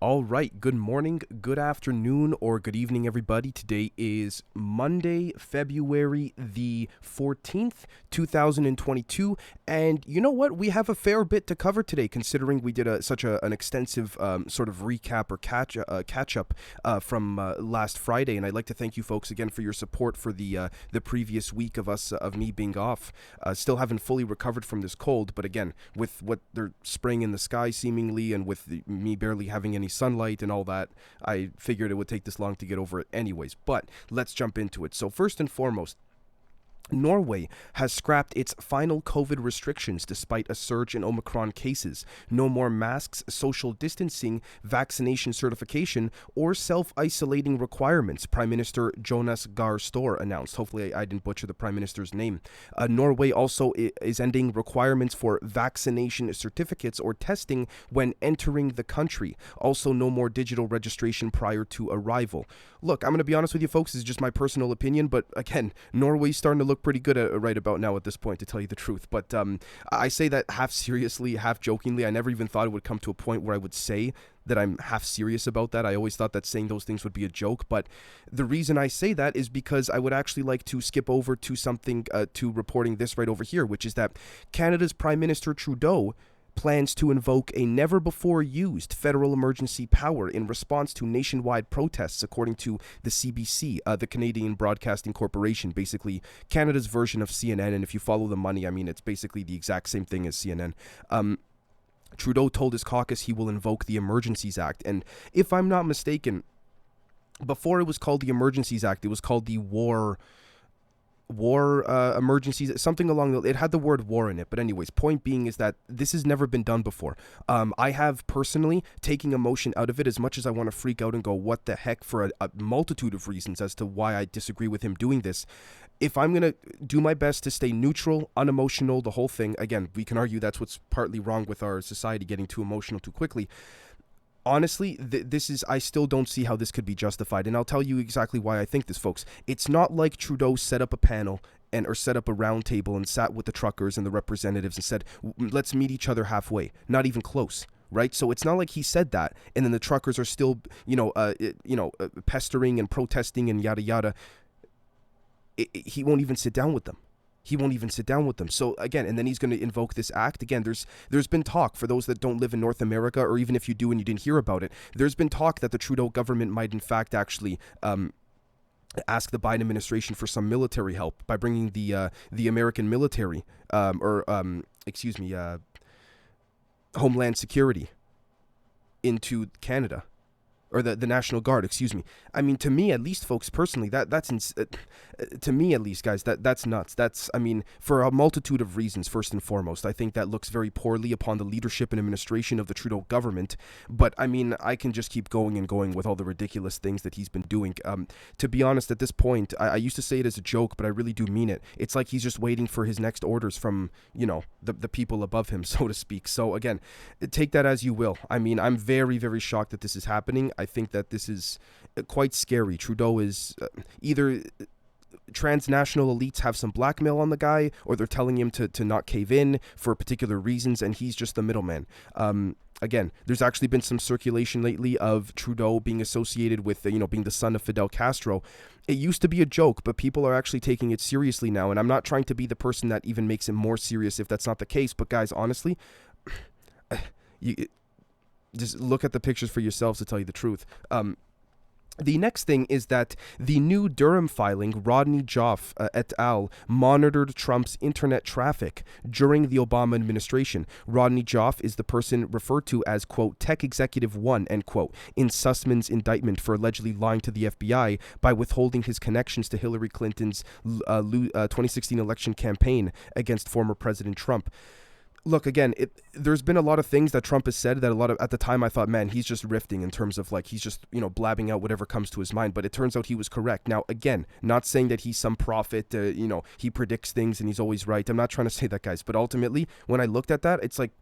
All right, good morning, good afternoon, or good evening, everybody. Today is Monday, February the 14th, 2022. And you know what? We have a fair bit to cover today, considering we did an extensive sort of recap or catch up from last Friday. And I'd like to thank you folks again for your support for the previous week of me being off. Still haven't fully recovered from this cold, but again, with what they're spraying in the sky seemingly, and with me barely having any sunlight and all that, I figured it would take this long to get over it anyways. But let's jump into it. So first and foremost, Norway has scrapped its final COVID restrictions despite a surge in Omicron cases. No more masks, social distancing, vaccination certification, or self-isolating requirements, Prime Minister Jonas Gahr Støre announced. Hopefully I didn't butcher the Prime Minister's name. Norway also is ending requirements for vaccination certificates or testing when entering the country. Also, no more digital registration prior to arrival. Look, I'm going to be honest with you folks, this is just my personal opinion, but again, Norway's starting to look pretty good right about now at this point, to tell you the truth. But I say that half seriously, half jokingly. I never even thought it would come to a point where I would say that I'm half serious about that. I always thought that saying those things would be a joke. But the reason I say that is because I would actually like to skip over to something, to reporting this right over here, which is that Canada's Prime Minister Trudeau plans to invoke a never-before-used federal emergency power in response to nationwide protests, according to the CBC, the Canadian Broadcasting Corporation, basically Canada's version of CNN. And if you follow the money, I mean, it's basically the exact same thing as CNN. Trudeau told his caucus he will invoke the Emergencies Act. And if I'm not mistaken, before it was called the Emergencies Act, it was called the War emergencies, something along it had the word war in it. But anyways, point being is that this has never been done before. I have personally taken emotion out of it, as much as I want to freak out and go what the heck, for a multitude of reasons as to why I disagree with him doing this. If I'm going to do my best to stay neutral, unemotional, the whole thing, again, we can argue that's what's partly wrong with our society, getting too emotional too quickly. Honestly, I still don't see how this could be justified, and I'll tell you exactly why I think this, folks. It's not like Trudeau set up a panel or set up a round table and sat with the truckers and the representatives and said, let's meet each other halfway. Not even close, right? So it's not like he said that, and then the truckers are still, pestering and protesting and yada yada. He won't even sit down with them. So again, and then he's going to invoke this act. Again, there's been talk, for those that don't live in North America, or even if you do and you didn't hear about it, there's been talk that the Trudeau government might in fact actually ask the Biden administration for some military help by bringing the American military, Homeland Security into Canada. Or the National Guard, excuse me. I mean, to me at least, folks, personally, to me at least, guys, that's nuts. That's, I mean, for a multitude of reasons. First and foremost, I think that looks very poorly upon the leadership and administration of the Trudeau government. But I mean, I can just keep going and going with all the ridiculous things that he's been doing. To be honest, at this point, I used to say it as a joke, but I really do mean it. It's like he's just waiting for his next orders from, the people above him, so to speak. So again, take that as you will. I mean, I'm very, very shocked that this is happening. I think that this is quite scary. Trudeau is either transnational elites have some blackmail on the guy, or they're telling him to not cave in for particular reasons, and he's just the middleman. Again, there's actually been some circulation lately of Trudeau being associated with, being the son of Fidel Castro. It used to be a joke, but people are actually taking it seriously now, and I'm not trying to be the person that even makes it more serious if that's not the case, but guys, honestly, just look at the pictures for yourselves, to tell you the truth. The next thing is that the new Durham filing, Rodney Joffe et al., monitored Trump's internet traffic during the Obama administration. Rodney Joffe is the person referred to as, quote, Tech Executive 1, end quote, in Sussman's indictment for allegedly lying to the FBI by withholding his connections to Hillary Clinton's 2016 election campaign against former President Trump. Look, again, there's been a lot of things that Trump has said that at the time I thought, man, he's just riffing, in terms of like he's just, blabbing out whatever comes to his mind. But it turns out he was correct. Now, again, not saying that he's some prophet, he predicts things and he's always right. I'm not trying to say that, guys. But ultimately, when I looked at that, it's like,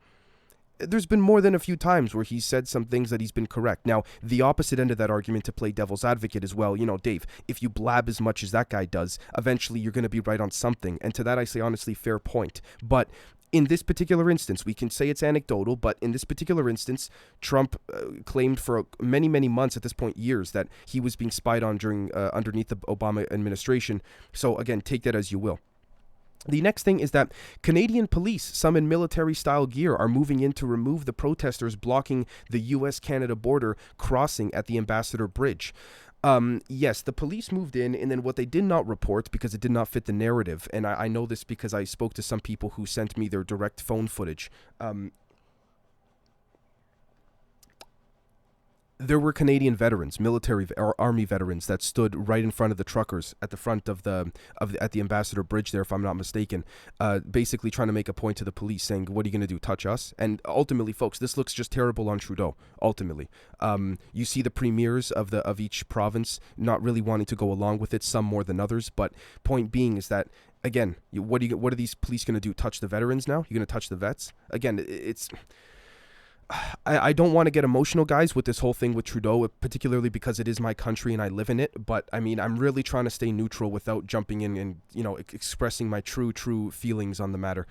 there's been more than a few times where he said some things that he's been correct. Now, the opposite end of that argument, to play devil's advocate as well, Dave, if you blab as much as that guy does, eventually you're going to be right on something. And to that I say, honestly, fair point. But in this particular instance, we can say it's anecdotal, but in this particular instance, Trump claimed for many, many months, at this point, years, that he was being spied on during underneath the Obama administration. So again, take that as you will. The next thing is that Canadian police, some in military-style gear, are moving in to remove the protesters blocking the U.S.-Canada border crossing at the Ambassador Bridge. Yes, the police moved in, and then what they did not report, because it did not fit the narrative, and I know this because I spoke to some people who sent me their direct phone footage. There were Canadian veterans, military or army veterans, that stood right in front of the truckers at the front of at the Ambassador Bridge there, if I'm not mistaken, basically trying to make a point to the police, saying, "What are you going to do? Touch us?" And ultimately, folks, this looks just terrible on Trudeau. Ultimately, you see the premiers of each province not really wanting to go along with it, some more than others. But point being is that, again, what are these police going to do? Touch the veterans now? You're going to touch the vets? Again, it's. I don't want to get emotional, guys, with this whole thing with Trudeau, particularly because it is my country and I live in it. But I mean, I'm really trying to stay neutral without jumping in and, expressing my true feelings on the matter,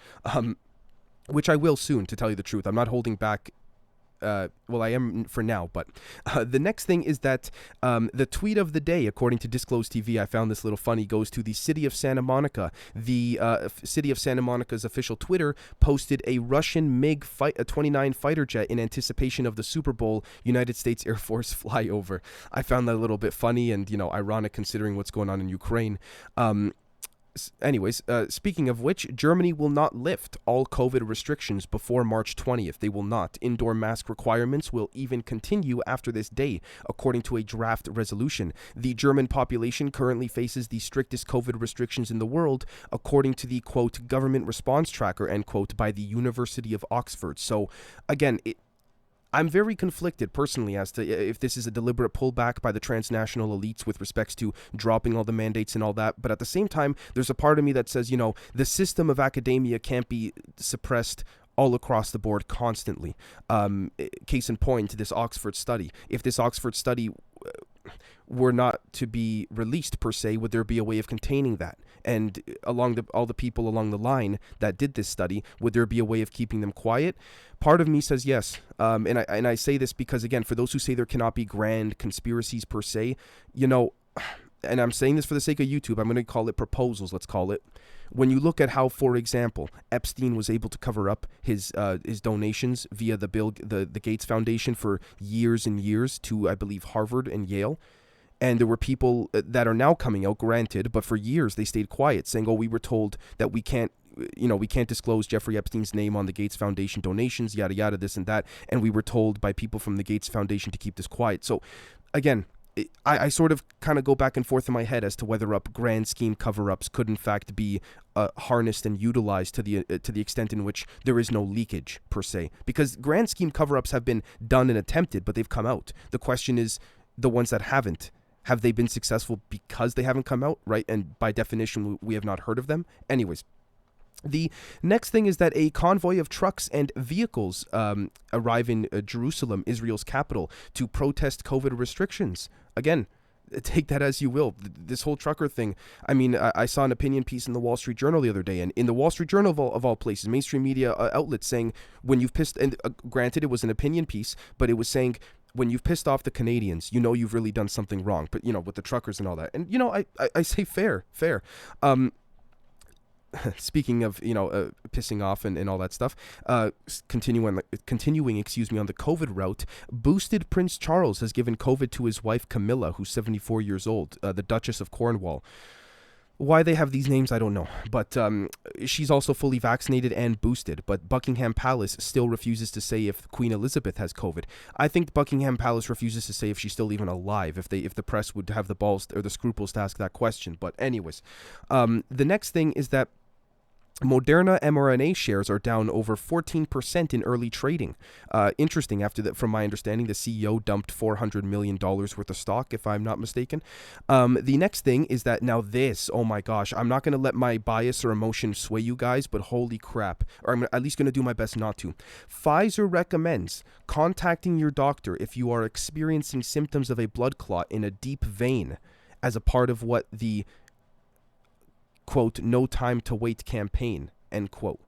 which I will soon, to tell you the truth. I'm not holding back. Well, I am for now, but the next thing is that the tweet of the day, according to Disclosed TV, I found this little funny, goes to the city of Santa Monica. The city of Santa Monica's official Twitter posted a Russian MiG-29 fighter jet in anticipation of the Super Bowl United States Air Force flyover. I found that a little bit funny and, ironic considering what's going on in Ukraine. Anyways, speaking of which, Germany will not lift all COVID restrictions before March 20th. They will not. Indoor mask requirements will even continue after this day, according to a draft resolution. The German population currently faces the strictest COVID restrictions in the world, according to the, quote, government response tracker, end quote, by the University of Oxford. So, again, I'm very conflicted personally as to if this is a deliberate pullback by the transnational elites with respects to dropping all the mandates and all that. But at the same time, there's a part of me that says, the system of academia can't be suppressed all across the board constantly. Case in point, this Oxford study. If this Oxford study were not to be released per se, would there be a way of containing that? And all the people along the line that did this study, would there be a way of keeping them quiet? Part of me says yes. And I say this because, again, for those who say there cannot be grand conspiracies per se, and I'm saying this for the sake of YouTube, I'm going to call it proposals, let's call it. When you look at how, for example, Epstein was able to cover up his donations via the Gates Foundation for years and years to, I believe, Harvard and Yale. And there were people that are now coming out, granted, but for years they stayed quiet, saying, "Oh, we were told that we can't disclose Jeffrey Epstein's name on the Gates Foundation donations, yada yada, this and that, and we were told by people from the Gates Foundation to keep this quiet." So, again, I sort of kind of go back and forth in my head as to whether grand scheme cover-ups could in fact be harnessed and utilized to the extent in which there is no leakage per se, because grand scheme cover-ups have been done and attempted, but they've come out. The question is, the ones that haven't. Have they been successful because they haven't come out, right? And by definition, we have not heard of them. Anyways, the next thing is that a convoy of trucks and vehicles arrive in Jerusalem, Israel's capital, to protest COVID restrictions. Again, take that as you will. This whole trucker thing. I mean, I saw an opinion piece in the Wall Street Journal the other day, and in the Wall Street Journal of all places, mainstream media outlets saying, when you've pissed, and granted it was an opinion piece, but it was saying, when you've pissed off the Canadians, you've really done something wrong. But, with the truckers and all that. And, I say fair. Speaking of, pissing off and all that stuff, continuing, on the COVID route, boosted Prince Charles has given COVID to his wife Camilla, who's 74 years old, the Duchess of Cornwall. Why they have these names, I don't know. But she's also fully vaccinated and boosted. But Buckingham Palace still refuses to say if Queen Elizabeth has COVID. I think Buckingham Palace refuses to say if she's still even alive, if the press would have the balls or the scruples to ask that question. But anyways, the next thing is that Moderna mRNA shares are down over 14% in early trading. Interesting. After that, from my understanding, the CEO dumped $400 million worth of stock, if I'm not mistaken. The next thing is that now this, oh my gosh, I'm not going to let my bias or emotion sway you guys, but holy crap. Or I'm at least going to do my best not to. Pfizer recommends contacting your doctor if you are experiencing symptoms of a blood clot in a deep vein as a part of what the quote, no time to wait campaign, end quote.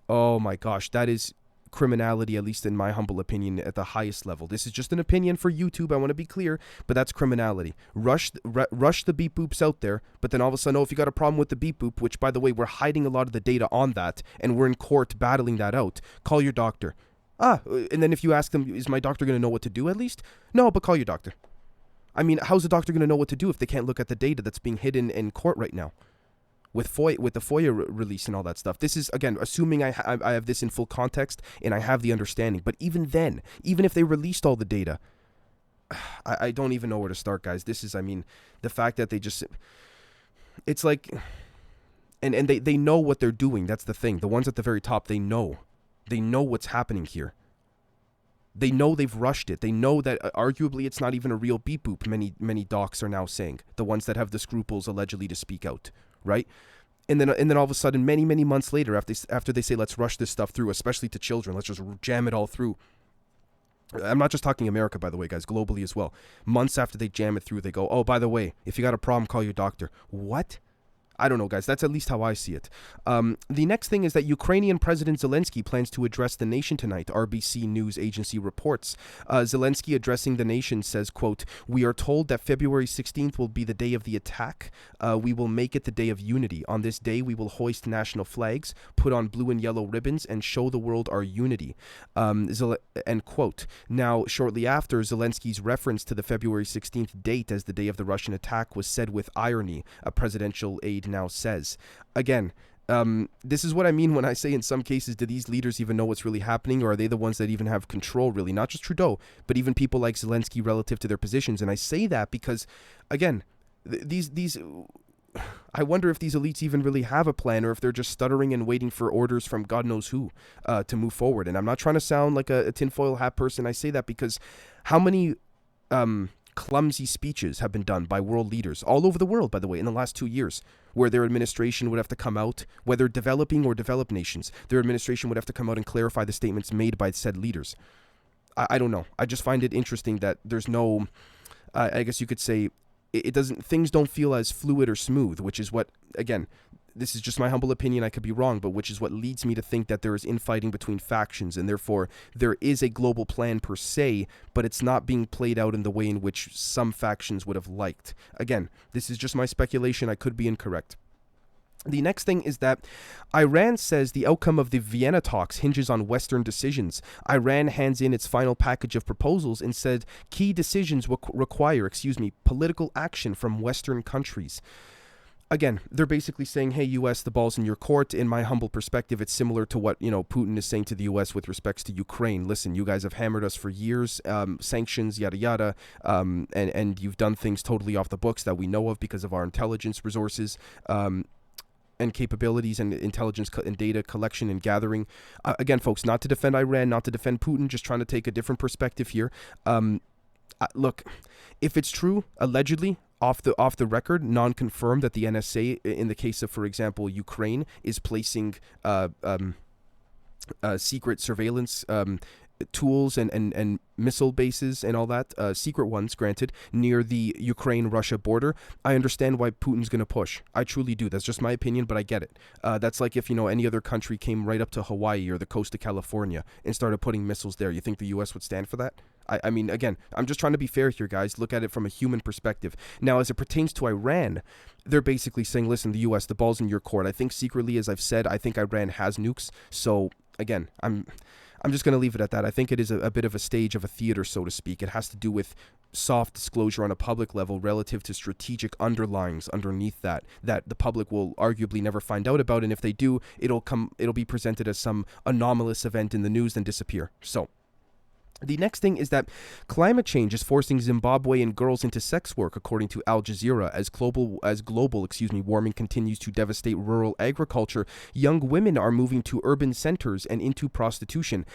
Oh my gosh, that is criminality, at least in my humble opinion, at the highest level. This is just an opinion for YouTube, I want to be clear, but that's criminality. Rush the beep boops out there, but then all of a sudden, oh, if you got a problem with the beep boop, which by the way, we're hiding a lot of the data on that, and we're in court battling that out, call your doctor. And then if you ask them, is my doctor going to know what to do at least? No, but call your doctor. I mean, how's the doctor going to know what to do if they can't look at the data that's being hidden in court right now? With the FOIA release and all that stuff. This is, again, assuming I have this in full context and I have the understanding. But even then, even if they released all the data, I don't even know where to start, guys. This is, I mean, the fact that they just... It's like... And they know what they're doing. That's the thing. The ones at the very top, they know. They know what's happening here. They know they've rushed it. They know that arguably it's not even a real beep boop, many docs are now saying. The ones that have the scruples allegedly to speak out. Right? And then all of a sudden, many months later, after they say, let's rush this stuff through, especially to children, let's just jam it all through. I'm not just talking America, by the way, guys, globally as well. Months after they jam it through, they go, oh, by the way, if you got a problem, call your doctor. What? I don't know, guys. That's at least how I see it. The next thing is that Ukrainian President Zelensky plans to address the nation tonight, RBC News Agency reports. Zelensky addressing the nation says, quote, "We are told that February 16th will be the day of the attack. We will make it the day of unity. On this day, we will hoist national flags, put on blue and yellow ribbons, and show the world our unity." End quote. Now, shortly after, Zelensky's reference to the February 16th date as the day of the Russian attack was said with irony, a presidential aide now says. Again, this is what I mean when I say in some cases, do these leaders even know what's really happening, or are they the ones that even have control, really? Not just Trudeau, but even people like Zelensky relative to their positions. And I say that because, again, these I wonder if these elites even really have a plan, or if they're just stuttering and waiting for orders from God knows who to move forward. And I'm not trying to sound like a tinfoil hat person. I say that because how many clumsy speeches have been done by world leaders all over the world, by the way, in the last 2 years, where their administration would have to come out, whether developing or developed nations, their administration would have to come out and clarify the statements made by said leaders. I don't know. I just find it interesting that there's no, I guess you could say, it doesn't, things don't feel as fluid or smooth, which is what, again, this is just my humble opinion, I could be wrong, but which is what leads me to think that there is infighting between factions, and therefore there is a global plan per se, but it's not being played out in the way in which some factions would have liked. Again, this is just my speculation, I could be incorrect. The next thing is that Iran says the outcome of the Vienna talks hinges on Western decisions. Iran hands in its final package of proposals and said key decisions require political action from Western countries. Again, they're basically saying, hey, U.S., the ball's in your court. In my humble perspective, it's similar to what, Putin is saying to the U.S. with respects to Ukraine. Listen, you guys have hammered us for years, sanctions, yada, yada, and you've done things totally off the books that we know of because of our intelligence resources and capabilities and intelligence and data collection and gathering. Again, folks, not to defend Iran, not to defend Putin, just trying to take a different perspective here. Look, if it's true, allegedly, off the record, non-confirmed, that the NSA, in the case of, for example, Ukraine, is placing secret surveillance tools and missile bases and all that, secret ones, granted, near the Ukraine-Russia border, I understand why Putin's going to push. I truly do. That's just my opinion, but I get it. That's like if, any other country came right up to Hawaii or the coast of California and started putting missiles there. You think the U.S. would stand for that? I mean, again, I'm just trying to be fair here, guys. Look at it from a human perspective. Now, as it pertains to Iran, they're basically saying, listen, the U.S., the ball's in your court. I think secretly, as I've said, I think Iran has nukes. So, again, I'm just going to leave it at that. I think it is a bit of a stage of a theater, so to speak. It has to do with soft disclosure on a public level relative to strategic underlyings underneath that the public will arguably never find out about. And if they do, it'll be presented as some anomalous event in the news and disappear. So, the next thing is that climate change is forcing Zimbabwean girls into sex work, according to Al Jazeera. As global warming continues to devastate rural agriculture, young women are moving to urban centers and into prostitution.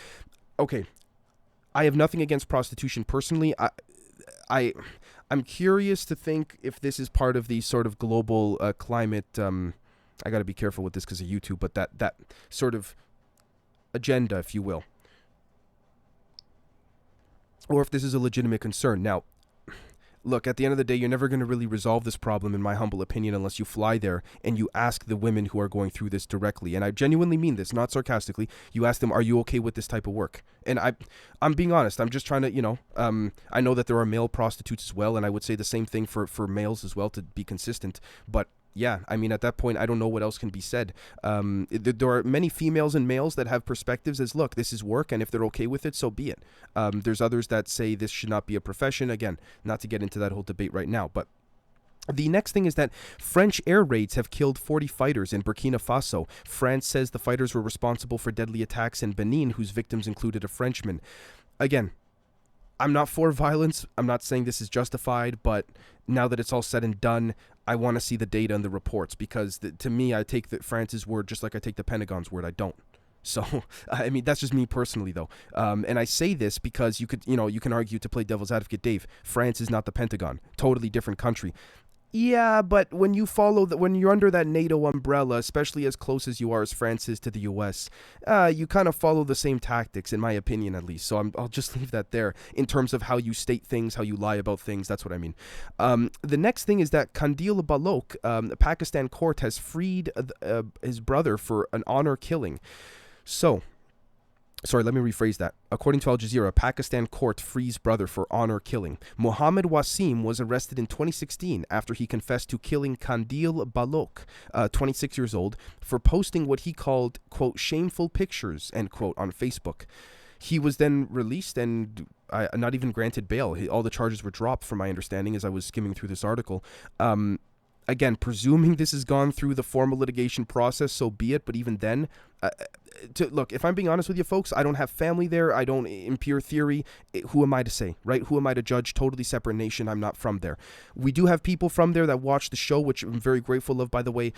Okay, I have nothing against prostitution personally. I'm curious to think if this is part of the sort of global climate. I got to be careful with this because of YouTube, but that sort of agenda, if you will. Or if this is a legitimate concern. Now, look, at the end of the day, you're never going to really resolve this problem, in my humble opinion, unless you fly there and you ask the women who are going through this directly. And I genuinely mean this, not sarcastically. You ask them, are you okay with this type of work? And I'm being honest. I'm just trying to, I know that there are male prostitutes as well, and I would say the same thing for males as well, to be consistent. But yeah, I mean, at that point, I don't know what else can be said. There are many females and males that have perspectives as, look, this is work, and if they're okay with it, so be it. There's others that say this should not be a profession. Again, not to get into that whole debate right now, but the next thing is that French air raids have killed 40 fighters in Burkina Faso. France says the fighters were responsible for deadly attacks in Benin, whose victims included a Frenchman. Again, I'm not for violence. I'm not saying this is justified, but now that it's all said and done, I want to see the data and the reports, because to me, I take France's word just like I take the Pentagon's word. I don't. So, I mean, that's just me personally, though. And I say this because you can argue, to play devil's advocate, Dave, France is not the Pentagon. Totally different country. Yeah, but when you're under that NATO umbrella, especially as close as you are as France is to the U.S., you kind of follow the same tactics, in my opinion, at least. So I'll just leave that there in terms of how you state things, how you lie about things. That's what I mean. The next thing is that Kandil Balok, a Pakistan court, has freed his brother for an honor killing. Sorry, let me rephrase that. According to Al Jazeera, a Pakistan court frees brother for honor killing. Mohammed Wasim was arrested in 2016 after he confessed to killing Kandil Balok, 26 years old, for posting what he called, quote, shameful pictures, end quote, on Facebook. He was then released and not even granted bail. All the charges were dropped, from my understanding, as I was skimming through this article. Again, presuming this has gone through the formal litigation process, so be it. But even then, look, if I'm being honest with you, folks, I don't have family there. I don't, in pure theory, who am I to say, right? Who am I to judge? Totally separate nation. I'm not from there. We do have people from there that watch the show, which I'm very grateful of, by the way,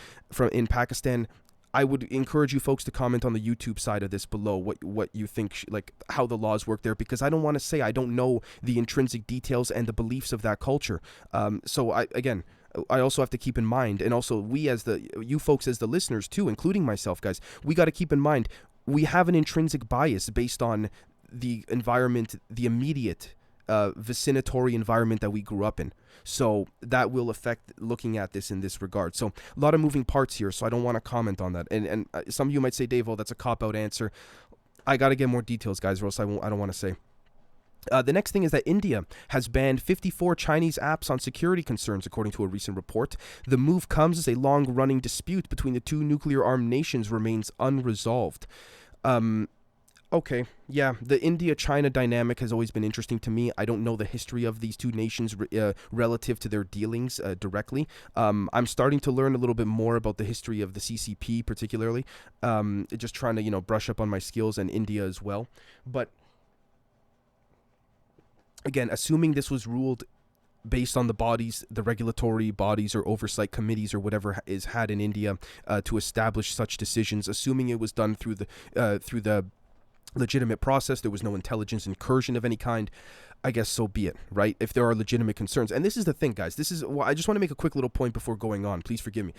in Pakistan. I would encourage you folks to comment on the YouTube side of this below, what you think, like how the laws work there, because I don't want to say I don't know the intrinsic details and the beliefs of that culture. So I also have to keep in mind, and also you folks as the listeners too, including myself, guys, we got to keep in mind, we have an intrinsic bias based on the environment, the immediate vicinatory environment that we grew up in. So that will affect looking at this in this regard. So a lot of moving parts here, so I don't want to comment on that. And some of you might say, Dave, oh, that's a cop-out answer. I got to get more details, guys, or else I don't want to say. The next thing is that India has banned 54 Chinese apps on security concerns, according to a recent report. The move comes as a long-running dispute between the two nuclear-armed nations remains unresolved. Okay, yeah, the India-China dynamic has always been interesting to me. I don't know the history of these two nations relative to their dealings directly. I'm starting to learn a little bit more about the history of the CCP, particularly. Just trying to, brush up on my skills, and India as well. But again, assuming this was ruled based on the regulatory bodies or oversight committees or whatever is had in India to establish such decisions, assuming it was done through the legitimate process, there was no intelligence incursion of any kind, I guess so be it, right? If there are legitimate concerns. And this is the thing, guys. I just want to make a quick little point before going on. Please forgive me.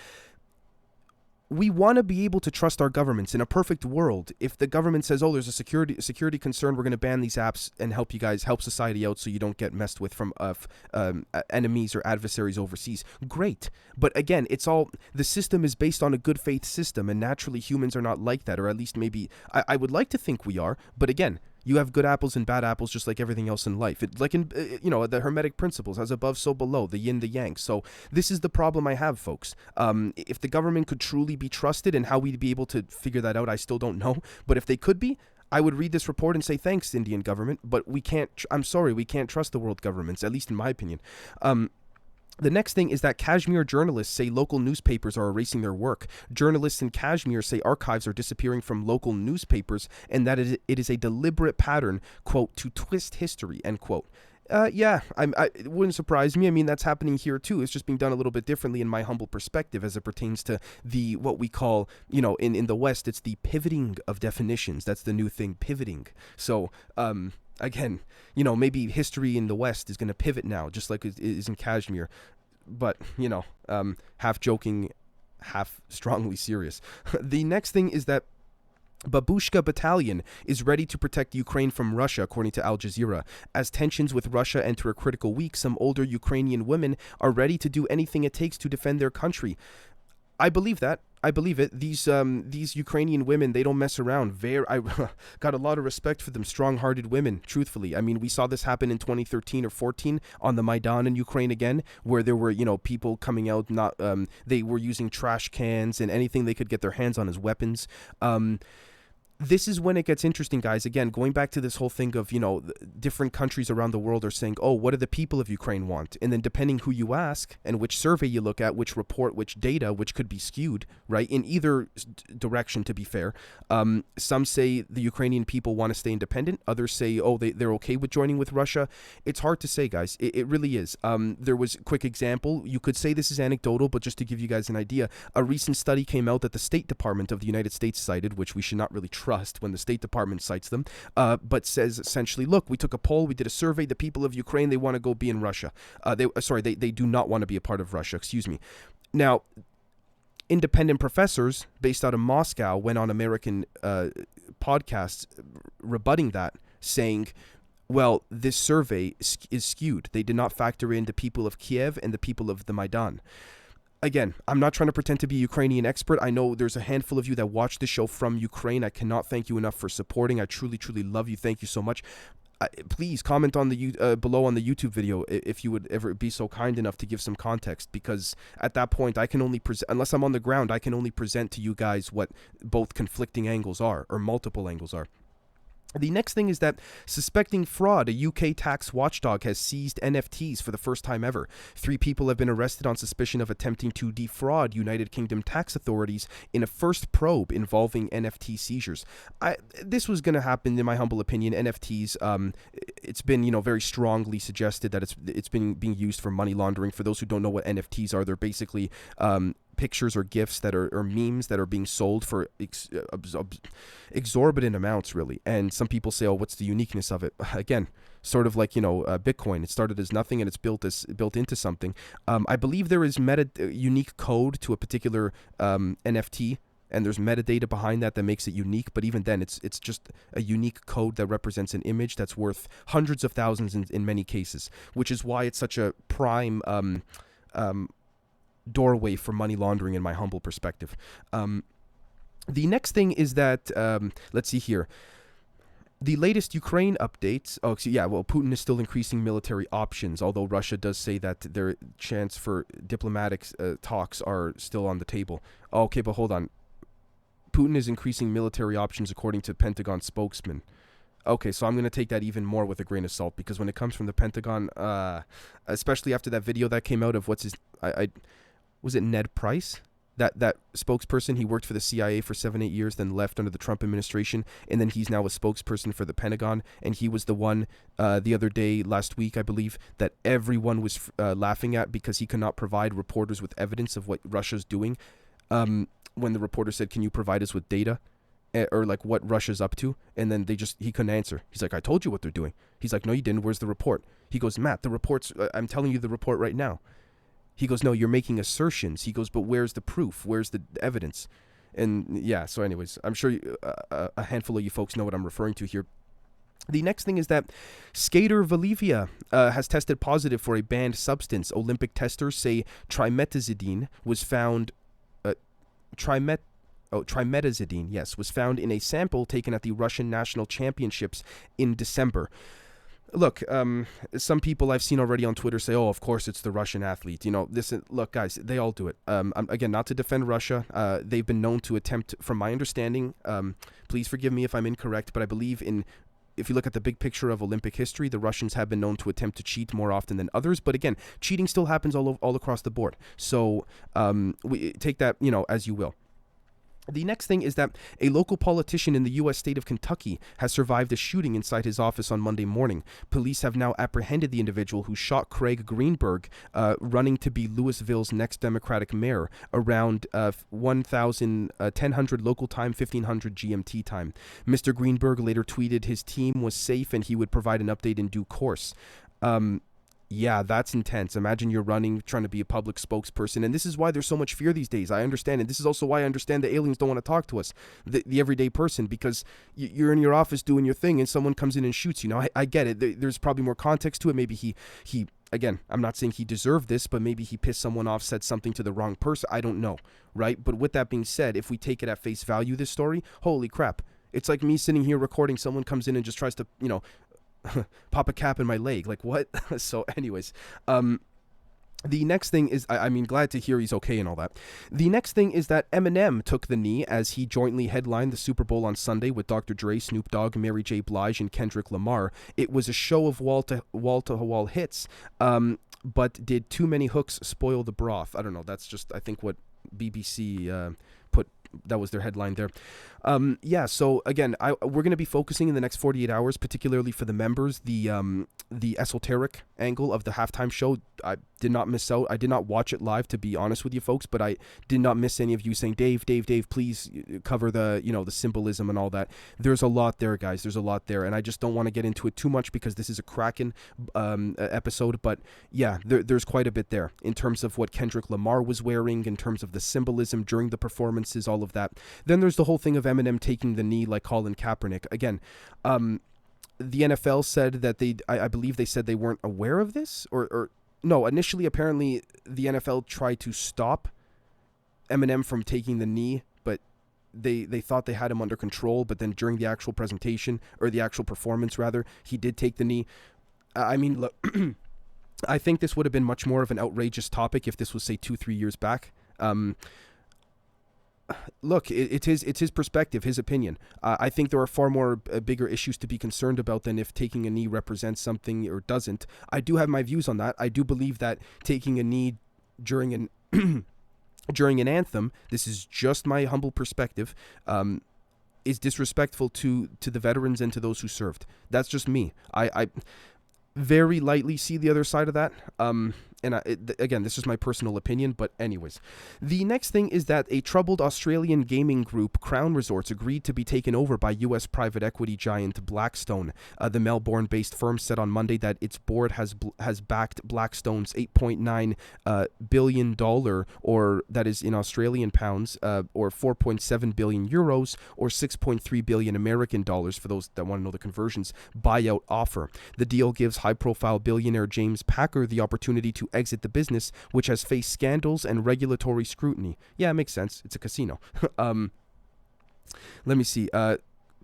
We want to be able to trust our governments. In a perfect world, if the government says, oh, there's a security concern, we're going to ban these apps and help society out so you don't get messed with from enemies or adversaries overseas. Great. But again, the system is based on a good faith system, and naturally humans are not like that, or at least maybe I would like to think we are. But again, you have good apples and bad apples, just like everything else in life. Like in, the Hermetic principles, as above, so below, the yin, the yang. So this is the problem I have, folks. If the government could truly be trusted, and how we'd be able to figure that out, I still don't know. But if they could be, I would read this report and say, thanks, Indian government. But we can't, I'm sorry, we can't trust the world governments, at least in my opinion. The next thing is that Kashmir journalists say local newspapers are erasing their work. Journalists in Kashmir say archives are disappearing from local newspapers, and that it is a deliberate pattern, quote, to twist history, end quote. It wouldn't surprise me. I mean, that's happening here too. It's just being done a little bit differently in my humble perspective as it pertains to what we call, in the West, it's the pivoting of definitions. That's the new thing, pivoting. So, again, maybe history in the West is going to pivot now, just like it is in Kashmir. But, half joking, half strongly serious. The next thing is that Babushka Battalion is ready to protect Ukraine from Russia, according to Al Jazeera. As tensions with Russia enter a critical week, some older Ukrainian women are ready to do anything it takes to defend their country. I believe that. I believe it. These Ukrainian women, they don't mess around. I got a lot of respect for them. Strong-hearted women, truthfully. I mean, we saw this happen in 2013 or 14 on the Maidan in Ukraine again, where there were, people coming out, they were using trash cans and anything they could get their hands on as weapons. This is when it gets interesting, guys. Again, going back to this whole thing of, different countries around the world are saying, oh, what do the people of Ukraine want? And then depending who you ask and which survey you look at, which report, which data, which could be skewed, right, in either direction, to be fair. Some say the Ukrainian people want to stay independent. Others say, oh, they're okay with joining with Russia. It's hard to say, guys. It really is. There was a quick example. You could say this is anecdotal, but just to give you guys an idea, a recent study came out that the State Department of the United States cited, which we should not really trust when the State Department cites them, but says essentially, look, we took a poll, we did a survey, the people of Ukraine, they want to go be in Russia. They do not want to be a part of Russia, excuse me. Now, independent professors based out of Moscow went on American podcasts rebutting that, saying, well, this survey is skewed. They did not factor in the people of Kiev and the people of the Maidan. Again, I'm not trying to pretend to be a Ukrainian expert. I know there's a handful of you that watch the show from Ukraine. I cannot thank you enough for supporting. I truly, truly love you. Thank you so much. Please comment on the below on the YouTube video if you would ever be so kind enough to give some context, because at that point I can only present, unless I'm on the ground, I can only present to you guys what both conflicting angles are, or multiple angles are. The next thing is that suspecting fraud, a UK tax watchdog has seized NFTs for the first time ever. 3 people have been arrested on suspicion of attempting to defraud United Kingdom tax authorities in a first probe involving NFT seizures. This was going to happen, in my humble opinion. NFTs, it's been, very strongly suggested that it's been being used for money laundering. For those who don't know what NFTs are, they're basically pictures or GIFs that are, or memes that are being sold for exorbitant amounts, really. And some people say, oh, what's the uniqueness of it? Again, sort of like, Bitcoin. It started as nothing and it's built into something. I believe there is unique code to a particular NFT, and there's metadata behind that makes it unique. But even then, it's just a unique code that represents an image that's worth hundreds of thousands in many cases, which is why it's such a prime doorway for money laundering, in my humble perspective. The next thing is that, let's see here. The latest Ukraine updates, Putin is still increasing military options, although Russia does say that their chance for diplomatic talks are still on the table. Okay, but hold on. Putin is increasing military options according to Pentagon spokesman. Okay, so I'm going to take that even more with a grain of salt, because when it comes from the Pentagon, especially after that video that came out of was it Ned Price? That spokesperson, he worked for the CIA for 7-8 years, then left under the Trump administration, and then he's now a spokesperson for the Pentagon, and he was the one the other day, last week, I believe, that everyone was laughing at because he could not provide reporters with evidence of what Russia's doing. When the reporter said, can you provide us with data? Or like what Russia's up to, and then he couldn't answer. He's like, I told you what they're doing. He's like, no, you didn't. Where's the report? He goes, Matt, the report's, I'm telling you the report right now. He goes, no, you're making assertions. He goes, but where's the proof? Where's the evidence? And yeah, so anyways, I'm sure a handful of you folks know what I'm referring to here. The next thing is that skater Valivia has tested positive for a banned substance. Olympic testers say trimetazidine was found, trimetazidine, yes, was found in a sample taken at the Russian National Championships in December. Look, some people I've seen already on Twitter say, oh, of course it's the Russian athlete. Look, guys, they all do it. Again, not to defend Russia. They've been known to attempt, from my understanding, please forgive me if I'm incorrect, but I believe if you look at the big picture of Olympic history, the Russians have been known to attempt to cheat more often than others. But again, cheating still happens all across the board. So we take that, as you will. The next thing is that a local politician in the U.S. state of Kentucky has survived a shooting inside his office on Monday morning. Police have now apprehended the individual who shot Craig Greenberg, running to be Louisville's next Democratic mayor, around 1000 local time, 1500 GMT time. Mr. Greenberg later tweeted his team was safe and he would provide an update in due course. Yeah, that's intense. Imagine you're running, trying to be a public spokesperson. And this is why there's so much fear these days. I understand. And this is also why I understand the aliens don't want to talk to us, the everyday person, because you're in your office doing your thing and someone comes in and shoots you. I get it. There's probably more context to it. Maybe he again, I'm not saying he deserved this, but maybe he pissed someone off, said something to the wrong person. I don't know. Right. But with that being said, if we take it at face value, this story, holy crap. It's like me sitting here recording. Someone comes in and just tries to, pop a cap in my leg. Like, what? So anyways, the next thing is, I mean, glad to hear he's okay and all that. The next thing is that Eminem took the knee as he jointly headlined the Super Bowl on Sunday with Dr. Dre, Snoop Dogg, Mary J. Blige, and Kendrick Lamar. It was a show of wall-to-wall hits, but did too many hooks spoil the broth? I don't know. That's just, I think, what BBC put. That was their headline there. Yeah, so again, we're going to be focusing in the next 48 hours, particularly for the members, the esoteric angle of the halftime show. I did not miss out. I did not watch it live, to be honest with you folks, but I did not miss any of you saying, Dave, please cover the, the symbolism and all that. There's a lot there, guys. There's a lot there, and I just don't want to get into it too much because this is a KRAKEN episode, but yeah, there's quite a bit there in terms of what Kendrick Lamar was wearing, in terms of the symbolism during the performances, all of that. Then there's the whole thing of Eminem taking the knee like Colin Kaepernick. Again, the NFL said that I believe they said they weren't aware of this, or no, initially apparently the NFL tried to stop Eminem from taking the knee, but they thought they had him under control, but then during the actual presentation, or the actual performance rather, he did take the knee. I mean, look, I think this would have been much more of an outrageous topic if this was, say, 2-3 years back. Look, it's his perspective, his opinion. I think there are far more bigger issues to be concerned about than if taking a knee represents something or doesn't. I do have my views on that. I do believe that taking a knee during an during an anthem, this is just my humble perspective, is disrespectful to the veterans and to those who served. That's just me. I very lightly see the other side of that. Again, this is my personal opinion, but anyways. The next thing is that a troubled Australian gaming group, Crown Resorts, agreed to be taken over by U.S. private equity giant Blackstone. The Melbourne-based firm said on Monday that its board has backed Blackstone's $8.9 billion, or that is in Australian pounds, or 4.7 billion euros, or 6.3 billion American dollars for those that want to know the conversions, buyout offer. The deal gives high-profile billionaire James Packer the opportunity to exit the business, which has faced scandals and regulatory scrutiny. Yeah, it makes sense. It's a casino. Let me see.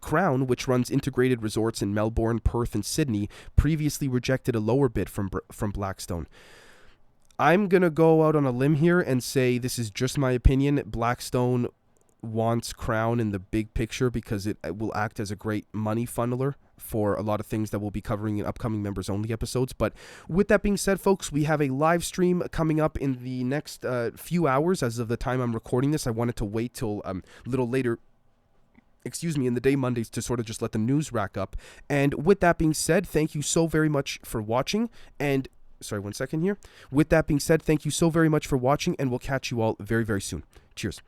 Crown, which runs integrated resorts in Melbourne, Perth, and Sydney, previously rejected a lower bid from Blackstone. I'm going to go out on a limb here and say, this is just my opinion, Blackstone wants Crown in the big picture because it will act as a great money funneler for a lot of things that we'll be covering in upcoming members only episodes. But with that being said, folks, we have a live stream coming up in the next few hours. As of the time I'm recording this, I wanted to wait till a little later, in the day Mondays, to sort of just let the news rack up. And with that being said, thank you so very much for watching. And sorry, 1 second here. With that being said, thank you so very much for watching, and we'll catch you all very, very soon. Cheers.